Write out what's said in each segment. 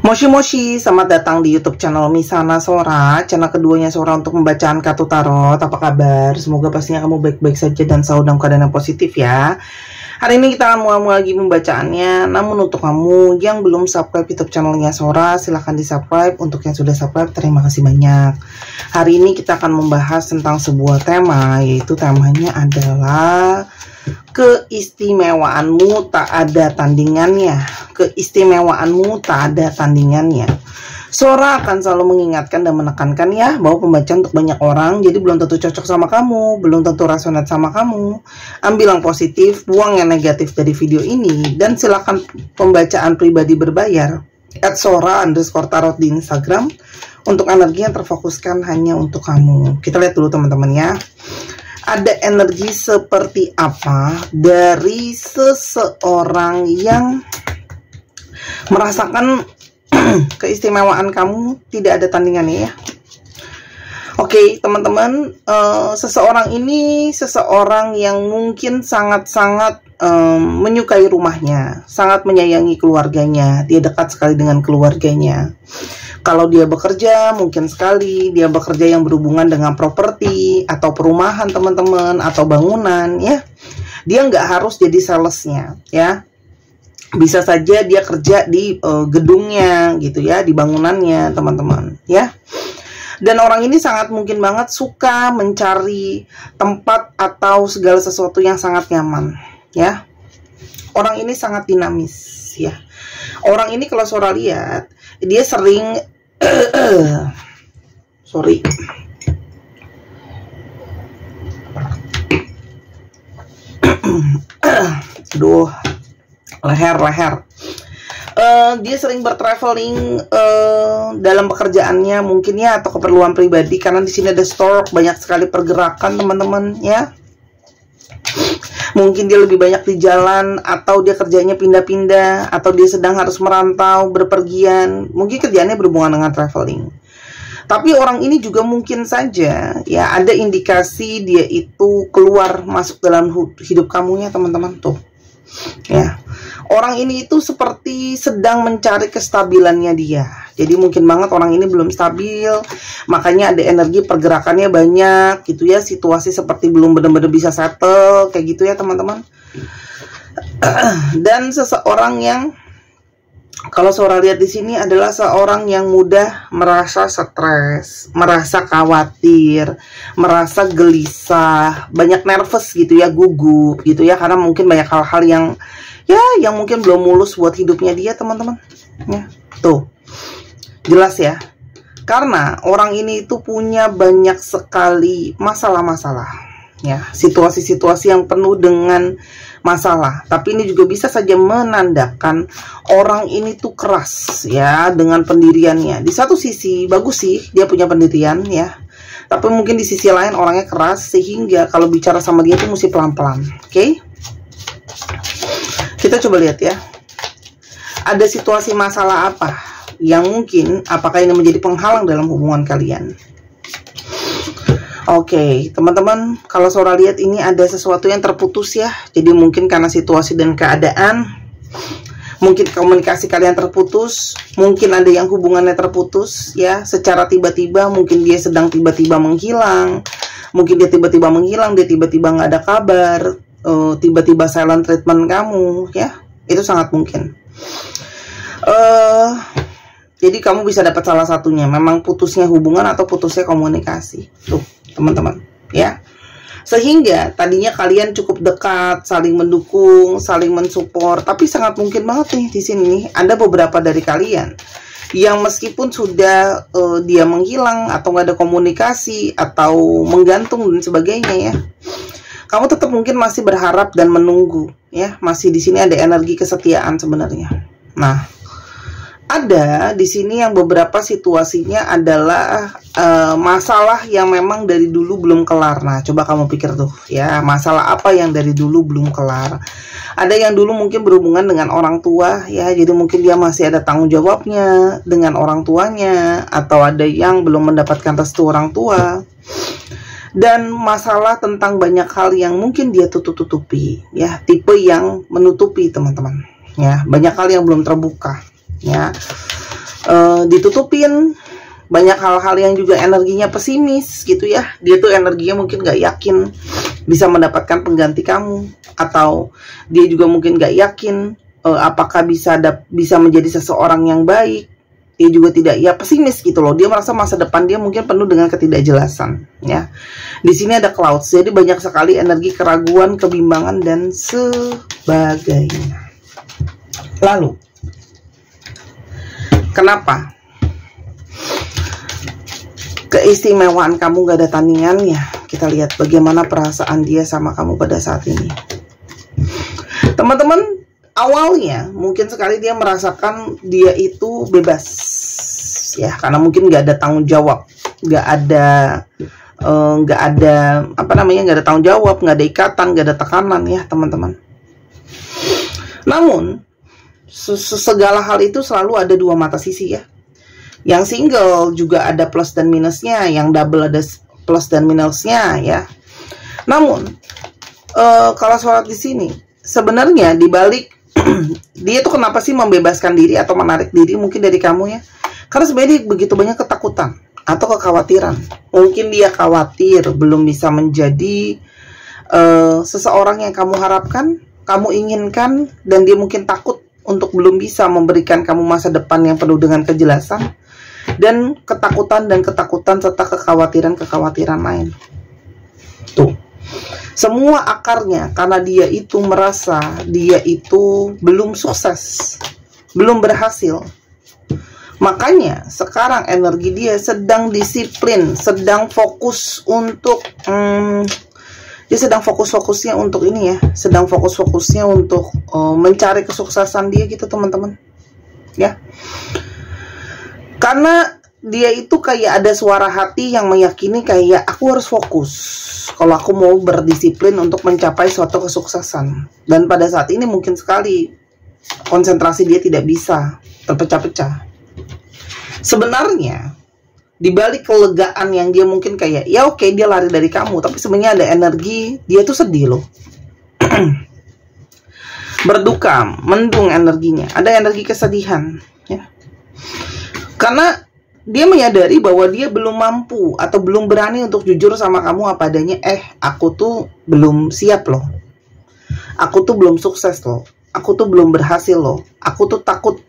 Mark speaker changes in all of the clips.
Speaker 1: Moshi Moshi, selamat datang di YouTube channel Misana Sora, channel keduanya Sora untuk membacaan kartu tarot. Apa kabar? Semoga pastinya kamu baik-baik saja dan selalu dalam keadaan yang positif ya. Hari ini kita akan mulai lagi pembacaannya. Namun untuk kamu yang belum subscribe YouTube channelnya Sora, silahkan di subscribe. Untuk yang sudah subscribe, terima kasih banyak. Hari ini kita akan membahas tentang sebuah tema, yaitu temanya adalah keistimewaanmu tak ada tandingannya. Keistimewaanmu tak ada tandingannya. Sora akan selalu mengingatkan dan menekankan ya, bahwa pembacaan untuk banyak orang, jadi belum tentu cocok sama kamu, belum tentu resonate sama kamu. Ambil yang positif, buang yang negatif dari video ini, dan silakan pembacaan pribadi berbayar @sora_tarot di Instagram untuk energi yang terfokuskan hanya untuk kamu. Kita lihat dulu teman-teman ya. Ada energi seperti apa dari seseorang yang merasakan keistimewaan kamu tidak ada tandingannya ya. Oke teman-teman, seseorang ini seseorang yang mungkin sangat-sangat menyukai rumahnya, sangat menyayangi keluarganya, dia dekat sekali dengan keluarganya. Kalau dia bekerja, mungkin sekali dia bekerja yang berhubungan dengan properti atau perumahan teman-teman, atau bangunan ya. Dia nggak harus jadi salesnya ya. Bisa saja dia kerja di gedungnya gitu ya, di bangunannya teman-teman ya. Dan orang ini sangat mungkin banget suka mencari tempat atau segala sesuatu yang sangat nyaman ya. Orang ini sangat dinamis ya. Orang ini kalau Sora lihat, dia sering sorry. Aduh, leher. Dia sering bertraveling dalam pekerjaannya mungkin ya, atau keperluan pribadi, karena di sini ada store, banyak sekali pergerakan teman-teman ya. Mungkin dia lebih banyak di jalan, atau dia kerjanya pindah-pindah, atau dia sedang harus merantau, berpergian. Mungkin kerjaannya berhubungan dengan traveling. Tapi orang ini juga mungkin saja ya ada indikasi dia itu keluar masuk dalam hidup kamu ya teman-teman tuh. Ya. Orang ini itu seperti sedang mencari kestabilannya dia. Jadi mungkin banget orang ini belum stabil, makanya ada energi pergerakannya banyak gitu ya. Situasi seperti belum benar-benar bisa settle kayak gitu ya teman-teman. Dan seseorang yang kalau Sora lihat di sini adalah seorang yang mudah merasa stres, merasa khawatir, merasa gelisah, banyak nervous gitu ya, gugup gitu ya, karena mungkin banyak hal-hal yang yang mungkin belum mulus buat hidupnya dia teman-teman ya. Tuh jelas ya, karena orang ini itu punya banyak sekali masalah-masalah ya, situasi-situasi yang penuh dengan masalah. Tapi ini juga bisa saja menandakan orang ini tuh keras ya dengan pendiriannya. Di satu sisi bagus sih dia punya pendirian ya, tapi mungkin di sisi lain orangnya keras, sehingga kalau bicara sama dia tuh mesti pelan-pelan. Oke? Kita coba lihat ya, ada situasi masalah apa yang mungkin, apakah ini menjadi penghalang dalam hubungan kalian. Oke, teman-teman, kalau Sora lihat ini ada sesuatu yang terputus ya. Jadi mungkin karena situasi dan keadaan, mungkin komunikasi kalian terputus, mungkin ada yang hubungannya terputus ya, secara tiba-tiba. Mungkin dia sedang tiba-tiba menghilang, mungkin dia tiba-tiba menghilang, dia tiba-tiba nggak ada kabar, tiba-tiba silent treatment kamu ya, itu sangat mungkin. Jadi kamu bisa dapat salah satunya, memang putusnya hubungan atau putusnya komunikasi tuh teman-teman ya. Sehingga tadinya kalian cukup dekat, saling mendukung, saling mensupport, tapi sangat mungkin banget nih di sini ada beberapa dari kalian yang meskipun sudah dia menghilang atau nggak ada komunikasi atau menggantung dan sebagainya ya, kamu tetap mungkin masih berharap dan menunggu ya. Masih di sini ada energi kesetiaan sebenarnya. Nah, ada di sini yang beberapa situasinya adalah masalah yang memang dari dulu belum kelar. Nah, coba kamu pikir tuh ya, masalah apa yang dari dulu belum kelar. Ada yang dulu mungkin berhubungan dengan orang tua ya, jadi mungkin dia masih ada tanggung jawabnya dengan orang tuanya, atau ada yang belum mendapatkan restu orang tua. Dan masalah tentang banyak hal yang mungkin dia tutup-tutupi ya, tipe yang menutupi teman-teman ya, banyak hal yang belum terbuka ya. ditutupin. Banyak hal-hal yang juga energinya pesimis gitu ya. Dia tuh energinya mungkin gak yakin bisa mendapatkan pengganti kamu, atau dia juga mungkin gak yakin apakah bisa menjadi seseorang yang baik. Dia juga tidak, ya pesimis gitu loh. Dia merasa masa depan dia mungkin penuh dengan ketidakjelasan ya. Di sini ada clouds, jadi banyak sekali energi keraguan, kebimbangan dan sebagainya. Lalu kenapa keistimewaan kamu gak ada tandingannya? Kita lihat bagaimana perasaan dia sama kamu pada saat ini. Teman-teman, awalnya mungkin sekali dia merasakan dia itu bebas ya, karena mungkin gak ada tanggung jawab, gak ada gak ada tanggung jawab, gak ada ikatan, gak ada tekanan ya teman-teman. Namun segala hal itu selalu ada dua mata sisi ya. Yang single juga ada plus dan minusnya, yang double ada plus dan minusnya ya. Namun kalau sholat di sini sebenarnya dibalik dia tuh kenapa sih membebaskan diri atau menarik diri mungkin dari kamu ya? Karena sebenarnya begitu banyak ketakutan atau kekhawatiran. Mungkin dia khawatir belum bisa menjadi seseorang yang kamu harapkan, kamu inginkan, dan dia mungkin takut untuk belum bisa memberikan kamu masa depan yang penuh dengan kejelasan. Dan ketakutan serta kekhawatiran lain. Tuh, semua akarnya karena dia itu merasa dia itu belum sukses, belum berhasil. Makanya sekarang energi dia sedang disiplin, sedang fokus untuk dia sedang fokus-fokusnya untuk ini ya, sedang fokus-fokusnya untuk mencari kesuksesan dia gitu teman-teman ya. Karena dia itu kayak ada suara hati yang meyakini kayak aku harus fokus kalau aku mau berdisiplin untuk mencapai suatu kesuksesan. Dan pada saat ini mungkin sekali konsentrasi dia tidak bisa, terpecah-pecah. Sebenarnya dibalik kelegaan yang dia mungkin kayak ya oke, dia lari dari kamu, tapi sebenarnya ada energi dia tuh sedih loh. Berduka, mendung energinya, ada energi kesedihan ya. Karena dia menyadari bahwa dia belum mampu atau belum berani untuk jujur sama kamu apa adanya. Aku tuh belum siap loh. Aku tuh belum sukses loh. Aku tuh belum berhasil loh. Aku tuh takut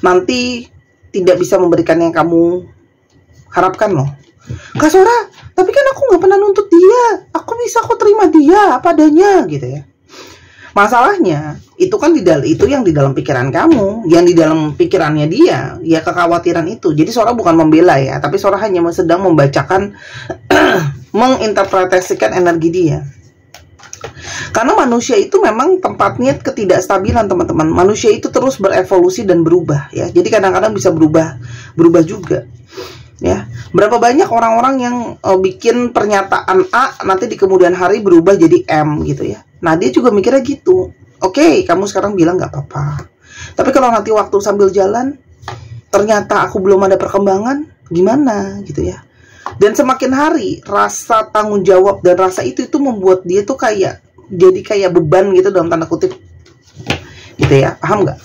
Speaker 1: nanti tidak bisa memberikan yang kamu harapkan loh. Kak Sora, tapi kan aku nggak pernah nuntut dia. Aku bisa kok terima dia apa adanya gitu ya. Masalahnya itu kan itu yang di dalam pikiran kamu, yang di dalam pikirannya dia, ya kekhawatiran itu. Jadi Sora bukan membela ya, tapi Sora hanya sedang membacakan, menginterpretasikan energi dia. Karena manusia itu memang tempatnya ketidakstabilan teman-teman. Manusia itu terus berevolusi dan berubah ya. Jadi kadang-kadang bisa berubah juga. Ya, berapa banyak orang-orang yang bikin pernyataan A nanti di kemudian hari berubah jadi M gitu ya. Nah dia juga mikirnya gitu. Oke, kamu sekarang bilang nggak apa-apa, tapi kalau nanti waktu sambil jalan ternyata aku belum ada perkembangan, gimana gitu ya. Dan semakin hari rasa tanggung jawab dan rasa itu membuat dia tuh jadi kayak beban gitu dalam tanda kutip gitu ya, paham nggak?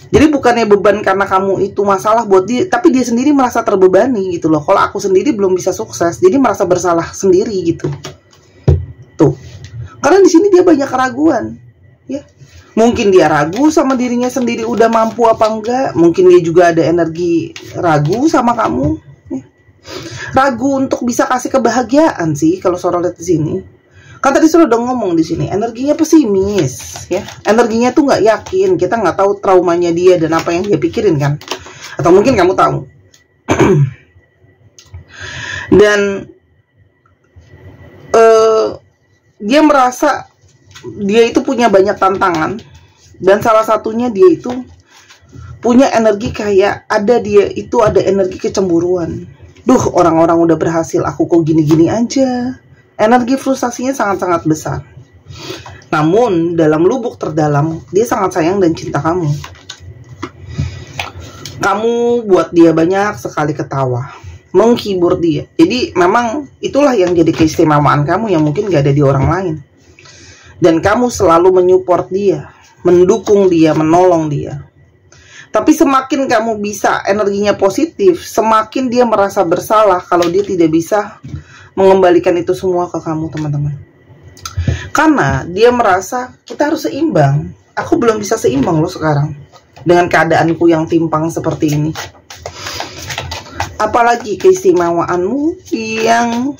Speaker 1: Jadi bukannya beban karena kamu itu masalah buat dia, tapi dia sendiri merasa terbebani gitu loh. Kalau aku sendiri belum bisa sukses, jadi merasa bersalah sendiri gitu. Tuh, karena di sini dia banyak keraguan, ya. Mungkin dia ragu sama dirinya sendiri udah mampu apa enggak. Mungkin dia juga ada energi ragu sama kamu, ya. Ragu untuk bisa kasih kebahagiaan sih kalau Sora lihat di sini. Kan tadi Sora udah ngomong di sini, energinya pesimis, ya. Energinya tuh nggak yakin. Kita nggak tahu traumanya dia dan apa yang dia pikirin kan. Atau mungkin kamu tahu. Dan dia merasa dia itu punya banyak tantangan. Dan salah satunya dia itu punya energi kayak dia itu ada energi kecemburuan. Duh, orang-orang udah berhasil, aku kok gini-gini aja. Energi frustasinya sangat-sangat besar. Namun dalam lubuk terdalam dia sangat sayang dan cinta kamu. Kamu buat dia banyak sekali ketawa, menghibur dia. Jadi memang itulah yang jadi keistimewaan kamu yang mungkin gak ada di orang lain. Dan kamu selalu menyupport dia, mendukung dia, menolong dia. Tapi semakin kamu bisa energinya positif, semakin dia merasa bersalah kalau dia tidak bisa mengembalikan itu semua ke kamu, teman-teman. Karena dia merasa kita harus seimbang. Aku belum bisa seimbang loh sekarang dengan keadaanku yang timpang seperti ini. Apalagi keistimewaanmu yang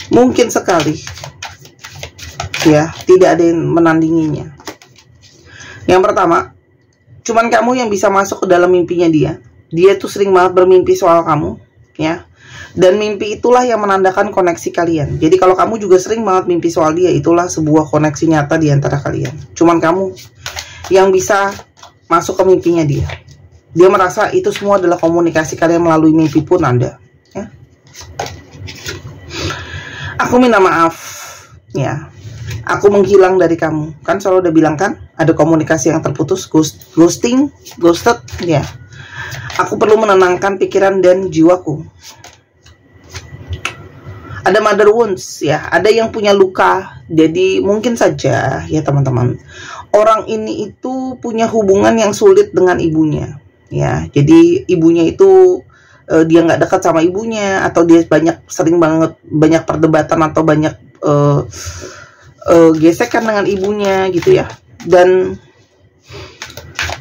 Speaker 1: mungkin sekali ya tidak ada yang menandinginya. Yang pertama, cuman kamu yang bisa masuk ke dalam mimpinya dia. Dia tuh sering banget bermimpi soal kamu, ya. Dan mimpi itulah yang menandakan koneksi kalian. Jadi kalau kamu juga sering banget mimpi soal dia, itulah sebuah koneksi nyata di antara kalian. Cuman kamu yang bisa masuk ke mimpinya dia. Dia merasa itu semua adalah komunikasi kalian melalui mimpi pun Anda, ya. Aku minta maaf, ya. Aku menghilang dari kamu. Kan selalu udah bilang kan, ada komunikasi yang terputus, ghosting, ghosted, ya. Aku perlu menenangkan pikiran dan jiwaku. Ada mother wounds, ya. Ada yang punya luka. Jadi mungkin saja, ya teman-teman, orang ini itu punya hubungan yang sulit dengan ibunya. Ya, jadi ibunya itu dia nggak dekat sama ibunya, atau dia sering banyak perdebatan atau banyak gesekan dengan ibunya gitu ya. Dan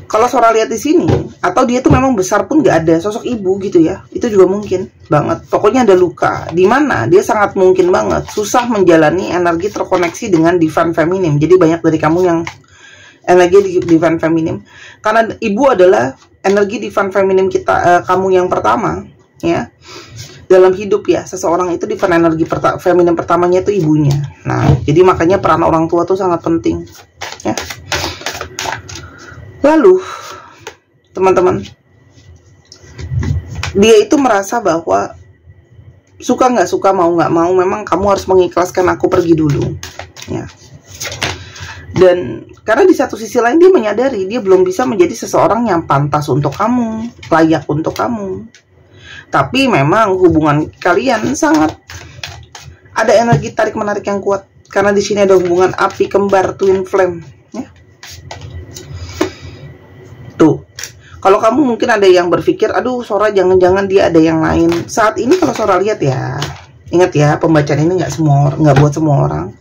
Speaker 1: kalau Sora lihat di sini, atau dia tuh memang besar pun nggak ada sosok ibu gitu ya, itu juga mungkin banget. Pokoknya ada luka di mana dia sangat mungkin banget susah menjalani energi terkoneksi dengan divine feminine. Jadi banyak dari kamu yang energi divine feminine, karena ibu adalah energi divine feminine kita, kamu yang pertama, ya, dalam hidup ya. Seseorang itu divine energi feminine pertamanya itu ibunya. Nah, jadi makanya peran orang tua tuh sangat penting, ya. Lalu, teman-teman, dia itu merasa bahwa suka nggak suka, mau nggak mau, memang kamu harus mengikhlaskan aku pergi dulu, ya. Dan karena di satu sisi lain dia menyadari dia belum bisa menjadi seseorang yang pantas untuk kamu, layak untuk kamu. Tapi memang hubungan kalian sangat ada energi tarik menarik yang kuat, karena di sini ada hubungan api kembar, twin flame, ya. Tuh. Kalau kamu mungkin ada yang berpikir, aduh Sora jangan-jangan dia ada yang lain. Saat ini kalau Sora lihat ya, ingat ya, pembacaan ini nggak buat semua orang.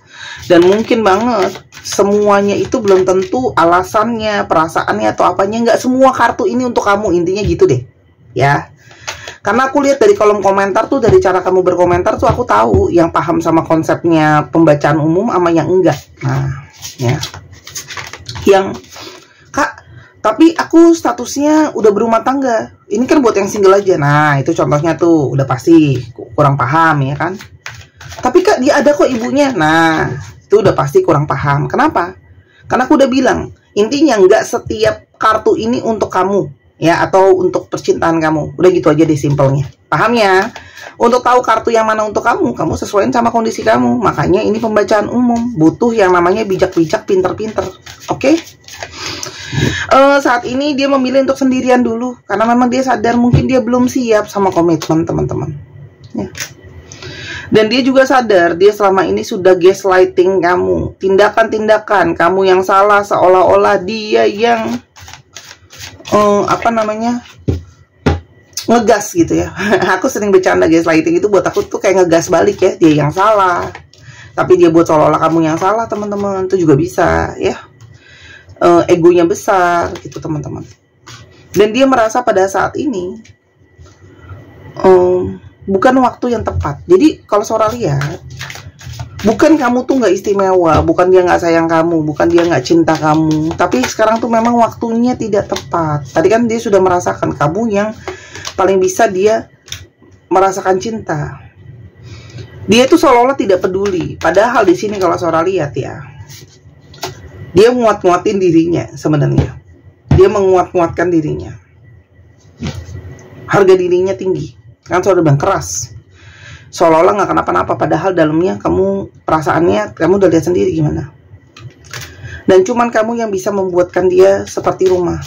Speaker 1: Dan mungkin banget semuanya itu belum tentu alasannya, perasaannya atau apanya. Nggak semua kartu ini untuk kamu, intinya gitu deh, ya. Karena aku lihat dari kolom komentar tuh, dari cara kamu berkomentar tuh aku tahu yang paham sama konsepnya pembacaan umum sama yang enggak. Nah, ya. Yang Kak, tapi aku statusnya udah berumah tangga. Ini kan buat yang single aja. Nah, itu contohnya tuh udah pasti kurang paham, ya kan? Tapi Kak, dia ada kok ibunya. Nah, itu udah pasti kurang paham. Kenapa? Karena aku udah bilang, intinya nggak setiap kartu ini untuk kamu, ya, atau untuk percintaan kamu. Udah gitu aja deh simpelnya. Paham ya? Untuk tahu kartu yang mana untuk kamu, kamu sesuaiin sama kondisi kamu. Makanya ini pembacaan umum. Butuh yang namanya bijak-bijak, pinter-pinter. Oke? Saat ini dia memilih untuk sendirian dulu. Karena memang dia sadar mungkin dia belum siap sama komitmen, teman-teman. Ya. Dan dia juga sadar dia selama ini sudah gaslighting kamu. Tindakan-tindakan kamu yang salah, seolah-olah dia yang ngegas gitu ya. Aku sering bercanda, gaslighting itu buat aku tuh kayak ngegas balik ya. Dia yang salah, tapi dia buat seolah-olah kamu yang salah, teman-teman. Itu juga bisa ya. Egonya besar gitu, teman-teman. Dan dia merasa pada saat ini bukan waktu yang tepat. Jadi kalau Sora lihat, bukan kamu tuh nggak istimewa, bukan dia nggak sayang kamu, bukan dia nggak cinta kamu, tapi sekarang tuh memang waktunya tidak tepat. Tadi kan dia sudah merasakan kamu yang paling bisa dia merasakan cinta. Dia itu seolah-olah tidak peduli. Padahal di sini kalau Sora lihat ya, dia nguat-nguatin dirinya sebenarnya. Dia menguat-nguatkan dirinya. Harga dirinya tinggi. Kan Sora bilang keras. Seolah-olah nggak kenapa-napa, padahal dalamnya kamu, perasaannya kamu udah lihat sendiri gimana. Dan cuman kamu yang bisa membuatkan dia seperti rumah.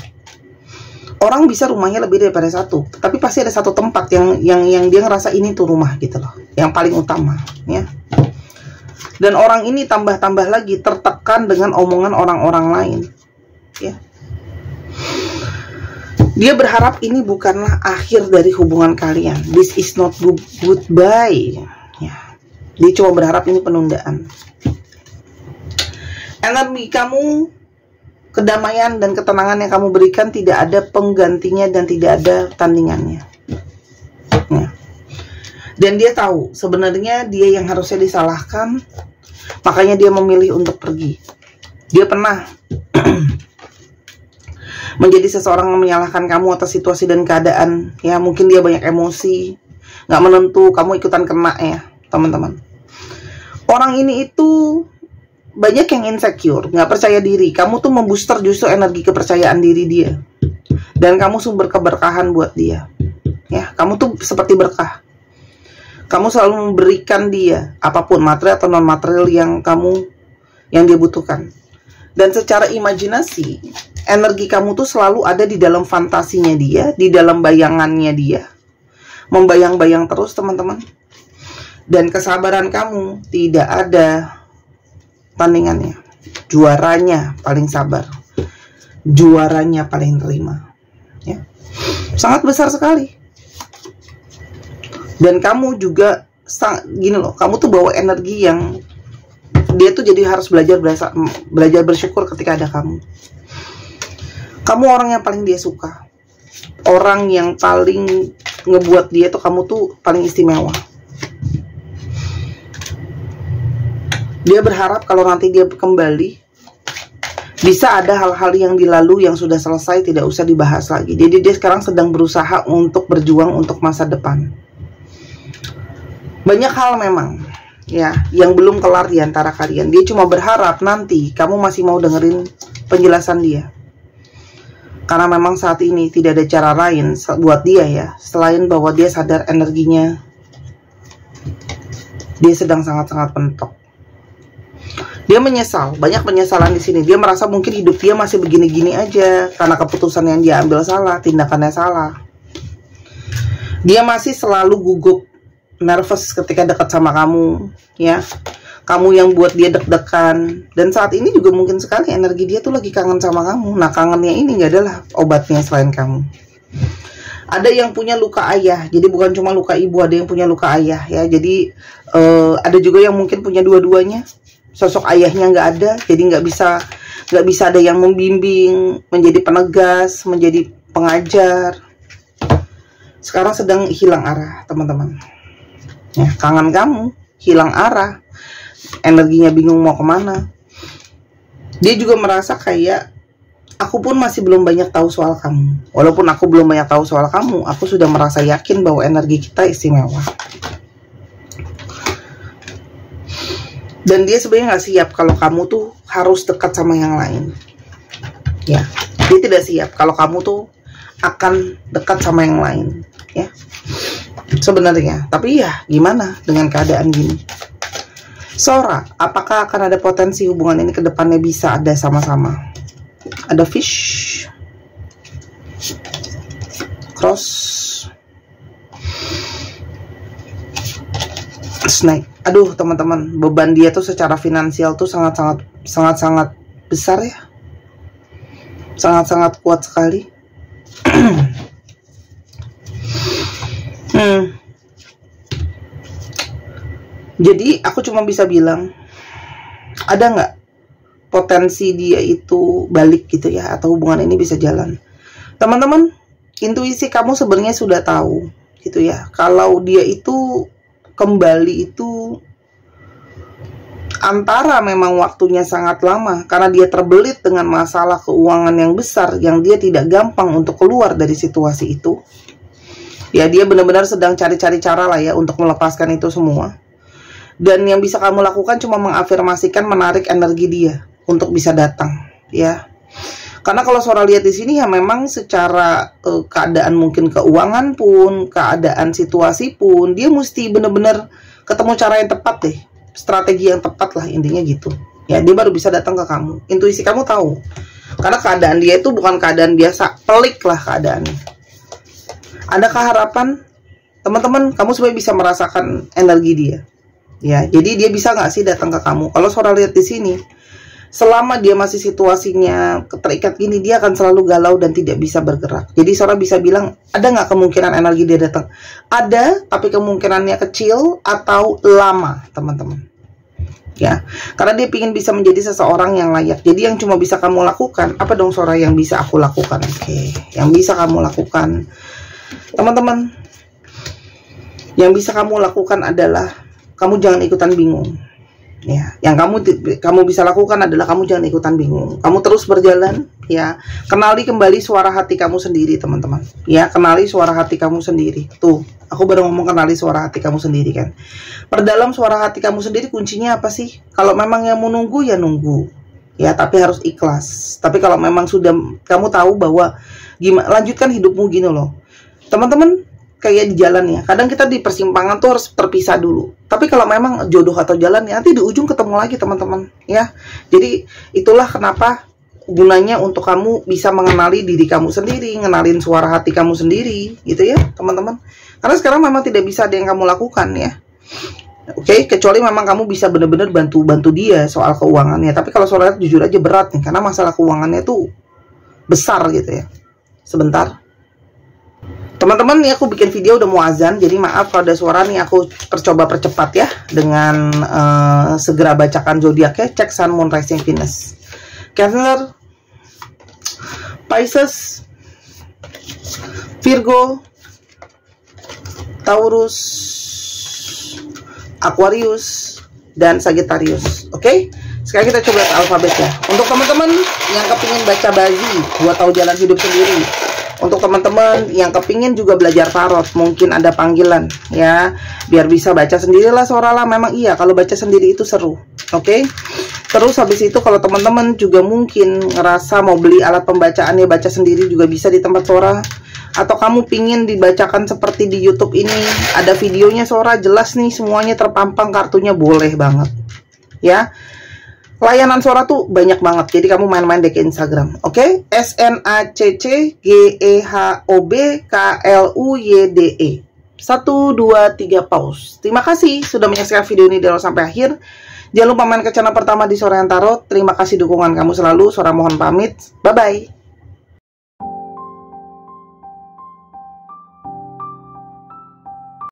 Speaker 1: Orang bisa rumahnya lebih daripada satu, tapi pasti ada satu tempat yang dia ngerasa ini tuh rumah gitu loh, yang paling utama, ya. Dan orang ini tambah-tambah lagi tertekan dengan omongan orang-orang lain, ya. Dia berharap ini bukanlah akhir dari hubungan kalian. This is not goodbye. Ya. Dia cuma berharap ini penundaan. Energi kamu, kedamaian dan ketenangan yang kamu berikan tidak ada penggantinya dan tidak ada tandingannya. Ya. Dan dia tahu sebenarnya dia yang harusnya disalahkan, makanya dia memilih untuk pergi. Dia pernah menjadi seseorang yang menyalahkan kamu atas situasi dan keadaan. Ya, mungkin dia banyak emosi, nggak menentu, kamu ikutan kena ya, teman-teman. Orang ini itu banyak yang insecure, nggak percaya diri. Kamu tuh membooster justru energi kepercayaan diri dia. Dan kamu sumber keberkahan buat dia. Ya, kamu tuh seperti berkah. Kamu selalu memberikan dia apapun, material atau non material yang dia butuhkan. Dan secara imajinasi, energi kamu tuh selalu ada di dalam fantasinya dia, di dalam bayangannya dia. Membayang-bayang terus, teman-teman. Dan kesabaran kamu tidak ada tandingannya. Juaranya paling sabar. Juaranya paling terima. Ya. Sangat besar sekali. Dan kamu juga gini loh, kamu tuh bawa energi yang dia tuh jadi harus belajar bersyukur ketika ada kamu. Kamu orang yang paling dia suka. Orang yang paling ngebuat dia tuh, kamu tuh paling istimewa. Dia berharap kalau nanti dia kembali, bisa ada hal-hal yang dilalu yang sudah selesai, tidak usah dibahas lagi. Jadi dia sekarang sedang berusaha untuk berjuang untuk masa depan. Banyak hal memang ya yang belum kelar di antara kalian. Dia cuma berharap nanti kamu masih mau dengerin penjelasan dia. Karena memang saat ini tidak ada cara lain buat dia ya, selain bahwa dia sadar energinya dia sedang sangat-sangat mentok. Dia menyesal, banyak penyesalan di sini. Dia merasa mungkin hidup dia masih begini-gini aja karena keputusan yang dia ambil salah, tindakannya salah. Dia masih selalu gugup, nervous ketika dekat sama kamu, ya. Kamu yang buat dia deg-degan. Dan saat ini juga mungkin sekali energi dia tuh lagi kangen sama kamu. Nah, kangennya ini gak adalah obatnya selain kamu. Ada yang punya luka ayah, jadi bukan cuma luka ibu, ada yang punya luka ayah, ya. Jadi ada juga yang mungkin punya dua-duanya. Sosok ayahnya nggak ada, jadi nggak bisa ada yang membimbing, menjadi penegas, menjadi pengajar. Sekarang sedang hilang arah, teman-teman. Ya, kangen kamu, hilang arah, energinya bingung mau kemana. Dia juga merasa kayak, aku pun masih belum banyak tahu soal kamu. Walaupun aku belum banyak tahu soal kamu, aku sudah merasa yakin bahwa energi kita istimewa. Dan dia sebenarnya nggak siap kalau kamu tuh harus dekat sama yang lain. Ya, dia tidak siap kalau kamu tuh akan dekat sama yang lain. Ya. Sebenarnya, tapi ya gimana dengan keadaan gini? Sora, apakah akan ada potensi hubungan ini ke depannya bisa ada sama-sama? Ada fish, cross, snake. Aduh teman-teman, beban dia tuh secara finansial tuh sangat-sangat besar ya, sangat-sangat kuat sekali. Jadi aku cuma bisa bilang, ada nggak potensi dia itu balik gitu ya, atau hubungan ini bisa jalan? Teman-teman, intuisi kamu sebenarnya sudah tahu gitu ya, kalau dia itu kembali itu antara memang waktunya sangat lama karena dia terbelit dengan masalah keuangan yang besar yang dia tidak gampang untuk keluar dari situasi itu. Ya, dia benar-benar sedang cari-cari cara lah ya untuk melepaskan itu semua. Dan yang bisa kamu lakukan cuma mengafirmasikan, menarik energi dia untuk bisa datang, ya. Karena kalau Sora lihat di sini ya memang secara keadaan mungkin keuangan pun, keadaan situasi pun, dia mesti benar-benar ketemu cara yang tepat deh, strategi yang tepat lah intinya gitu. Ya, dia baru bisa datang ke kamu. Intuisi kamu tahu. Karena keadaan dia itu bukan keadaan biasa, pelik lah keadaannya. Adakah harapan? Teman-teman, kamu sebenarnya bisa merasakan energi dia. Ya, jadi dia bisa nggak sih datang ke kamu? Kalau Sora lihat di sini, selama dia masih situasinya terikat gini, dia akan selalu galau dan tidak bisa bergerak. Jadi Sora bisa bilang, ada nggak kemungkinan energi dia datang? Ada, tapi kemungkinannya kecil atau lama, teman-teman. Ya, karena dia ingin bisa menjadi seseorang yang layak. Jadi yang cuma bisa kamu lakukan, apa dong Sora yang bisa aku lakukan? Oke, yang bisa kamu lakukan, teman-teman, yang bisa kamu lakukan adalah kamu jangan ikutan bingung. Ya, yang kamu bisa lakukan adalah kamu jangan ikutan bingung. Kamu terus berjalan, ya. Kenali kembali suara hati kamu sendiri, teman-teman. Ya, kenali suara hati kamu sendiri. Tuh, aku baru ngomong kenali suara hati kamu sendiri kan. Perdalam suara hati kamu sendiri, kuncinya apa sih? Kalau memang yang mau nunggu ya nunggu. Ya, tapi harus ikhlas. Tapi kalau memang sudah kamu tahu bahwa gimana lanjutkan hidupmu gini loh. Teman-teman, kayak di jalan ya, kadang kita di persimpangan tuh harus terpisah dulu. Tapi kalau memang jodoh atau jalan ya, nanti di ujung ketemu lagi, teman-teman, ya. Jadi itulah kenapa gunanya untuk kamu bisa mengenali diri kamu sendiri, ngenalin suara hati kamu sendiri, gitu ya, teman-teman. Karena sekarang memang tidak bisa ada yang kamu lakukan ya. Oke, kecuali memang kamu bisa benar-benar bantu dia soal keuangannya. Tapi kalau soalnya jujur aja berat nih, karena masalah keuangannya tuh besar gitu ya. Sebentar. Teman-teman, nih aku bikin video udah mau azan, jadi maaf kalau ada suara nih, aku coba percepat ya dengan segera bacakan zodiaknya. Cek Sun, Moon, Rising, Venus. Cancer, Pisces, Virgo, Taurus, Aquarius, dan Sagittarius. Oke? Sekarang kita coba alfabet ya. Untuk teman-teman yang kepingin baca bazi buat tahu jalan hidup sendiri, untuk teman-teman yang kepingin juga belajar tarot, mungkin ada panggilan ya, biar bisa baca sendirilah Soralah. Memang iya, kalau baca sendiri itu seru. Oke? Terus habis itu kalau teman-teman juga mungkin ngerasa mau beli alat pembacaannya, baca sendiri juga bisa di tempat Sora. Atau kamu pingin dibacakan seperti di YouTube ini, ada videonya Sora, jelas nih semuanya terpampang kartunya, boleh banget ya. Layanan Sora tuh banyak banget, jadi kamu main-main deh ke Instagram. Oke? SNACCGEHOBKLUYDE 1, 2, 3 pause. Terima kasih sudah menyaksikan video ini dari awal sampai akhir. Jangan lupa main ke channel pertama di Sora yang Tarot. Terima kasih dukungan kamu selalu. Sora mohon pamit. Bye-bye.